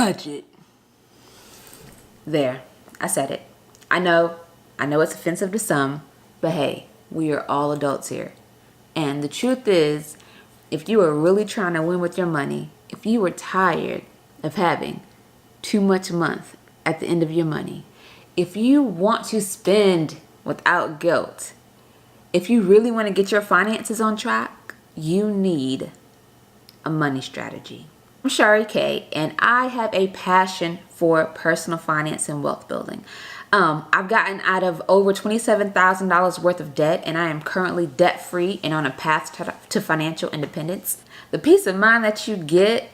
budget. There, I said it. I know it's offensive to some, but hey, we are all adults here. And the truth is, if you are really trying to win with your money, if you are tired of having too much a month at the end of your money, if you want to spend without guilt, if you really want to get your finances on track, you need a money strategy. I'm Shari Kaye, and I have a passion for personal finance and wealth building. I've gotten out of over $27,000 worth of debt, and I am currently debt-free and on a path to financial independence. The peace of mind that you get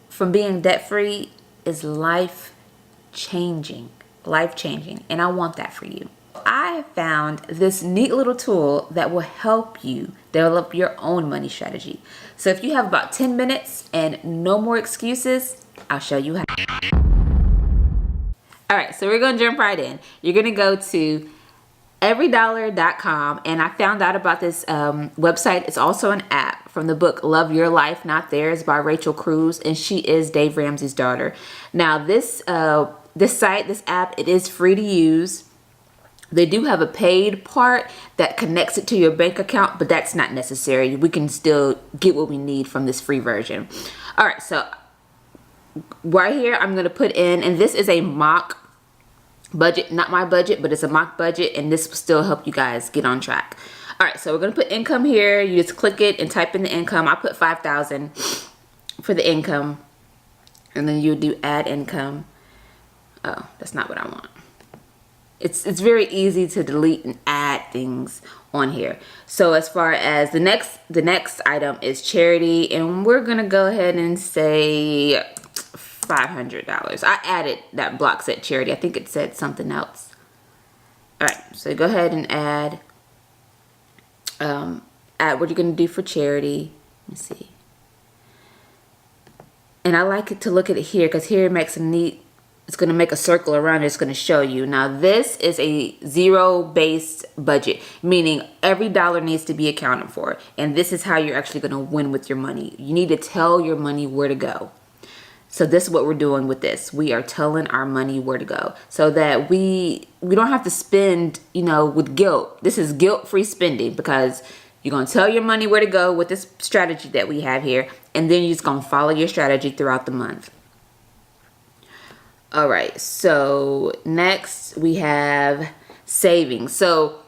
from being debt-free is life-changing, and I want that for you. I have found this neat little tool that will help you develop your own money strategy. So if you have about 10 minutes and no more excuses, I'll show you how. All right, so we're going to jump right in. You're going to go to everydollar.com, and I found out about this website. It's also an app from the book Love Your Life, Not Theirs by Rachel Cruz, and she is Dave Ramsey's daughter. Now, this app, it is free to use. They do have a paid part that connects it to your bank account, but that's not necessary. We can still get what we need from this free version. All right, so right here, I'm going to put in, and this is a mock budget, not my budget, but it's a mock budget, and this will still help you guys get on track. All right, so we're going to put income here. You just click it and type in the income. I put $5,000 for the income, and then you do add income. Oh, that's not what I want. It's very easy to delete and add things on here. So as far as the next item is charity, and we're gonna go ahead and say $500. I added that block said charity. I think it said something else. All right, so go ahead and add what you're gonna do for charity. Let me see. And I like it to look at it here because here it makes a neat. It's going to make a circle around it. It's going to show you. Now, this is a zero-based budget, meaning every dollar needs to be accounted for. And this is how you're actually going to win with your money. You need to tell your money where to go. So this is what we're doing with this. We are telling our money where to go so that we don't have to spend, with guilt. This is guilt-free spending because you're going to tell your money where to go with this strategy that we have here. And then you're just going to follow your strategy throughout the month. All right, so next we have savings. So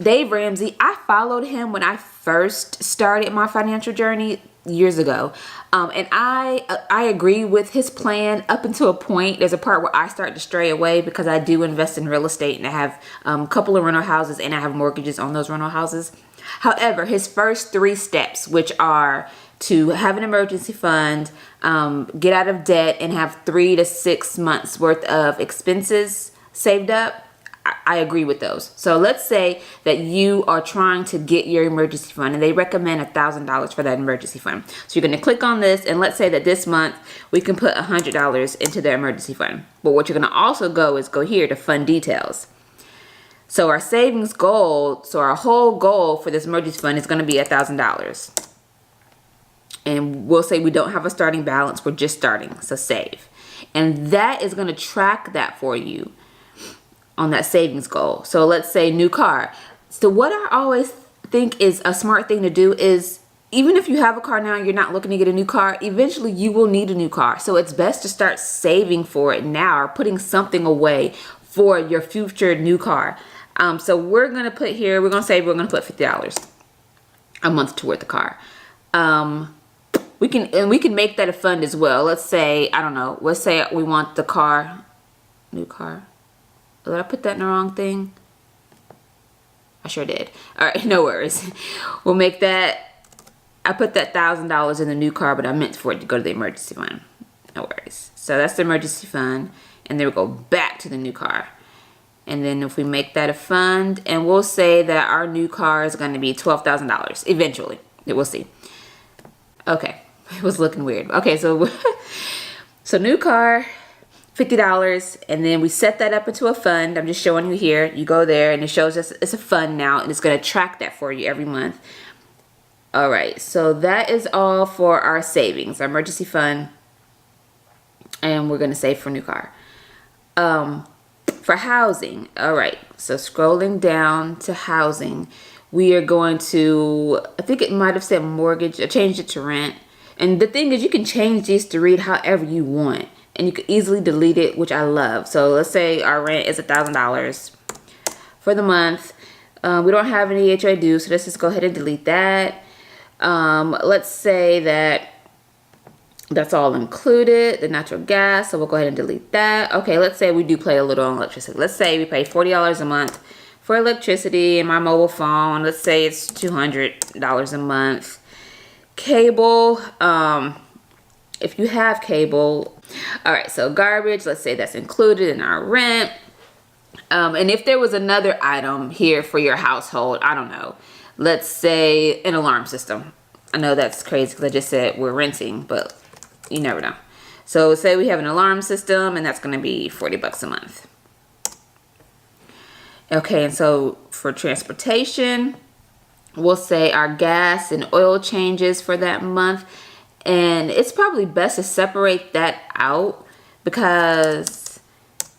Dave Ramsey, I followed him when I first started my financial journey years ago. And I agree with his plan up until a point. There's a part where I start to stray away because I do invest in real estate and I have a couple of rental houses and I have mortgages on those rental houses. However, his first 3 steps, which are to have an emergency fund, get out of debt, and have 3 to 6 months worth of expenses saved up, I agree with those. So let's say that you are trying to get your emergency fund and they recommend $1,000 for that emergency fund. So you're going to click on this, and let's say that this month we can put $100 into the emergency fund. But what you're going to also go here to fund details. So our savings goal, our whole goal for this emergency fund is going to be $1,000. And we'll say we don't have a starting balance. We're just starting. So save. And that is going to track that for you on that savings goal. So let's say new car. So what I always think is a smart thing to do is, even if you have a car now and you're not looking to get a new car, eventually you will need a new car. So it's best to start saving for it now or putting something away for your future new car. So we're going to put here, we're going to put $50 a month toward the car. We can make that a fund as well. Let's say, I don't know, let's say we want the car, new car. Did I put that in the wrong thing? I sure did. All right, no worries. We'll make that, I put that $1,000 in the new car, but I meant for it to go to the emergency fund. No worries. So that's the emergency fund, and then we'll go back to the new car. And then if we make that a fund, and we'll say that our new car is going to be $12,000 eventually. We'll see. Okay. It was looking weird. Okay, so new car, $50, and then we set that up into a fund. I'm just showing you here. You go there, and it shows us it's a fund now, and it's going to track that for you every month. All right, so that is all for our savings, our emergency fund. and we're going to save for a new car. For housing, all right, so scrolling down to housing, we are going to, I think it might have said mortgage. I changed it to rent. And the thing is, you can change these to read however you want, and you can easily delete it, which I love. So let's say our rent is $1,000 for the month. We don't have any HOA dues, so let's just go ahead and delete that. Let's say that that's all included, the natural gas, so we'll go ahead and delete that. Okay, let's say we do pay a little on electricity. Let's say we pay $40 a month for electricity and my mobile phone. Let's say it's $200 a month. Cable, if you have cable. All right, so garbage, let's say that's included in our rent. And if there was another item here for your household, I don't know, let's say an alarm system. I know that's crazy because I just said we're renting, but you never know. So say we have an alarm system, and that's going to be $40 a month. Okay, and so for transportation, we'll say our gas and oil changes for that month. And it's probably best to separate that out because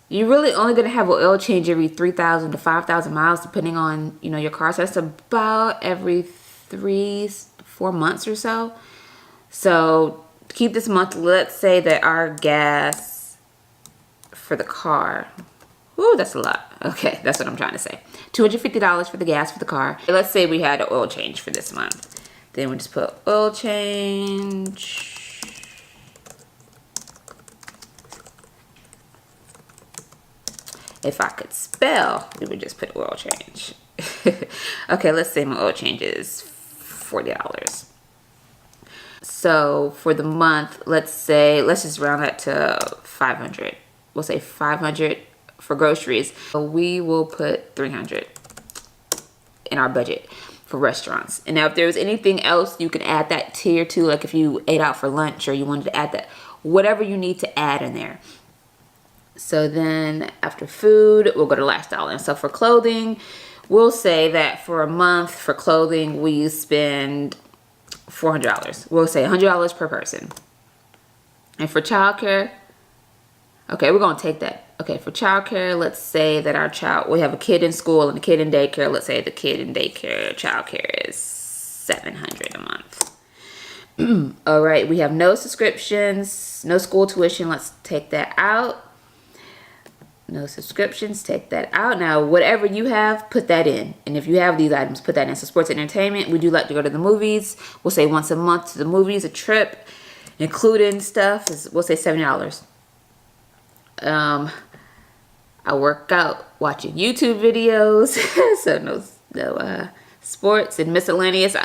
you're really only going to have an oil change every 3,000 to 5,000 miles, depending on, you know, your car. So that's about every 3-4 months or so. So keep this month, let's say that our gas for the car, ooh, that's a lot. Okay, that's what I'm trying to say. $250 for the gas for the car. Let's say we had an oil change for this month. Then we just put oil change. If I could spell, we would just put oil change. Okay, let's say my oil change is $40. So for the month, let's just round that to 500. We'll say 500 for groceries. So we will put 300 in our budget for restaurants. And now if there's anything else, you can add that tier to, like if you ate out for lunch or you wanted to add that, whatever you need to add in there. So then after food, we'll go to lifestyle. And so for clothing, we'll say that for a month for clothing, we spend $400. We'll say $100 per person. And for childcare, okay, we're going to take that. Okay, for childcare, let's say that we have a kid in school and a kid in daycare. Let's say the kid in daycare, childcare is $700 a month. All right, we have no subscriptions, no school tuition. Let's take that out. No subscriptions, take that out. Now, whatever you have, put that in. And if you have these items, put that in. So sports and entertainment, we do like to go to the movies. We'll say once a month to the movies, a trip, including stuff, we'll say $70. I work out watching YouTube videos. So no sports and miscellaneous.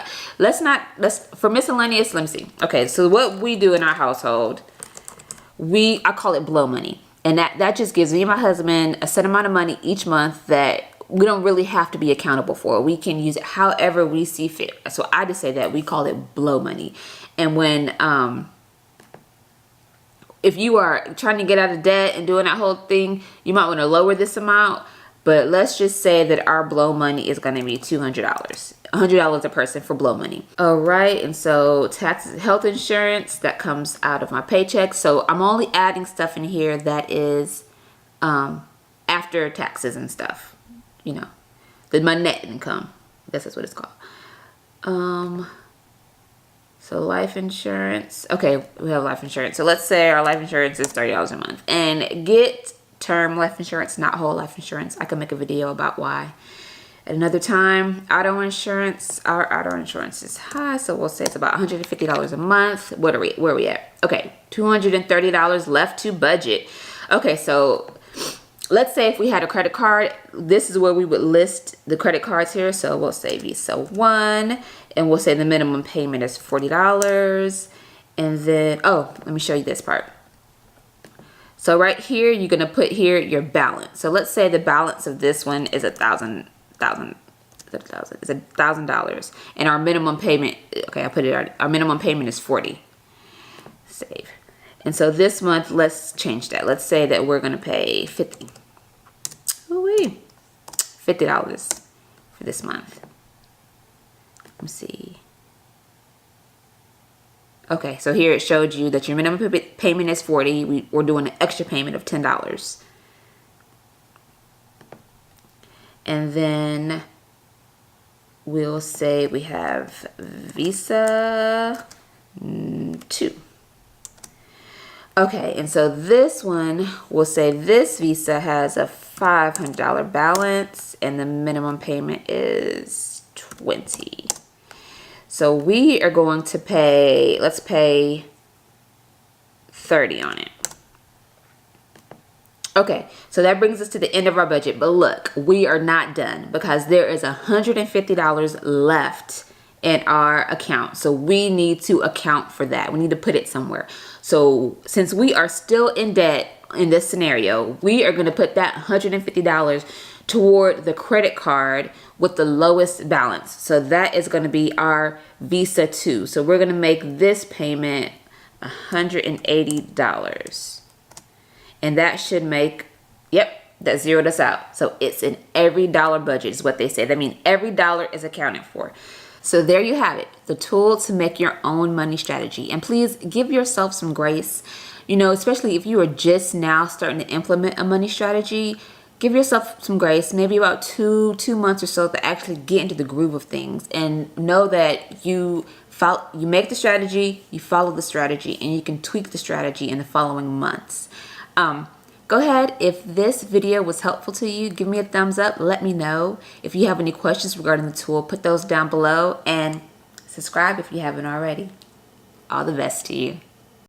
For miscellaneous, let me see. Okay, so what we do in our household, I call it blow money. And that just gives me and my husband a set amount of money each month that we don't really have to be accountable for. We can use it however we see fit. So I just say that we call it blow money. And when, if you are trying to get out of debt and doing that whole thing, you might want to lower this amount. But let's just say that our blow money is going to be $200. $100 a person for blow money. All right, and so taxes and health insurance, that comes out of my paycheck. So I'm only adding stuff in here that is after taxes and stuff. You know, my net income. I guess that's what it's called. So life insurance. Okay, we have life insurance. So let's say our life insurance is $30 a month. And get term life insurance, not whole life insurance. I can make a video about why at another time. Auto insurance. Our auto insurance is high, so we'll say it's about $150 a month. Where are we at? Okay, $230 left to budget. Okay, so let's say if we had a credit card, this is where we would list the credit cards here. So we'll say Visa 1, and we'll say the minimum payment is $40. And then, oh, let me show you this part. So right here, you're gonna put here your balance. So let's say the balance of this one is $1,000, and our minimum payment. Okay, I put it. Our minimum payment is $40. Save. And so this month, let's change that. Let's say that we're gonna pay $50. Ooh-wee. $50 for this month. Let me see. Okay, so here it showed you that your minimum payment is $40. We're doing an extra payment of $10. And then we'll say we have Visa 2. Okay, and so this one, we'll say this Visa has a $500 balance and the minimum payment is $20. So we are going to pay, let's pay $30 on it. Okay, so that brings us to the end of our budget. But look, we are not done because there is $150 left in our account. So we need to account for that. We need to put it somewhere. So since we are still in debt in this scenario, we are going to put that $150 toward the credit card with the lowest balance. So that is going to be our Visa 2. So we're going to make this payment $180. And that should make, yep, that zeroed us out. So it's an every dollar budget is what they say. That means every dollar is accounted for. So there you have it, the tool to make your own money strategy. And please give yourself some grace, you know, especially if you are just now starting to implement a money strategy. Give yourself some grace, maybe about two months or so to actually get into the groove of things, and know that you make the strategy, you follow the strategy, and you can tweak the strategy in the following months. Go ahead, if this video was helpful to you, give me a thumbs up, let me know. If you have any questions regarding the tool, put those down below, and subscribe if you haven't already. All the best to you.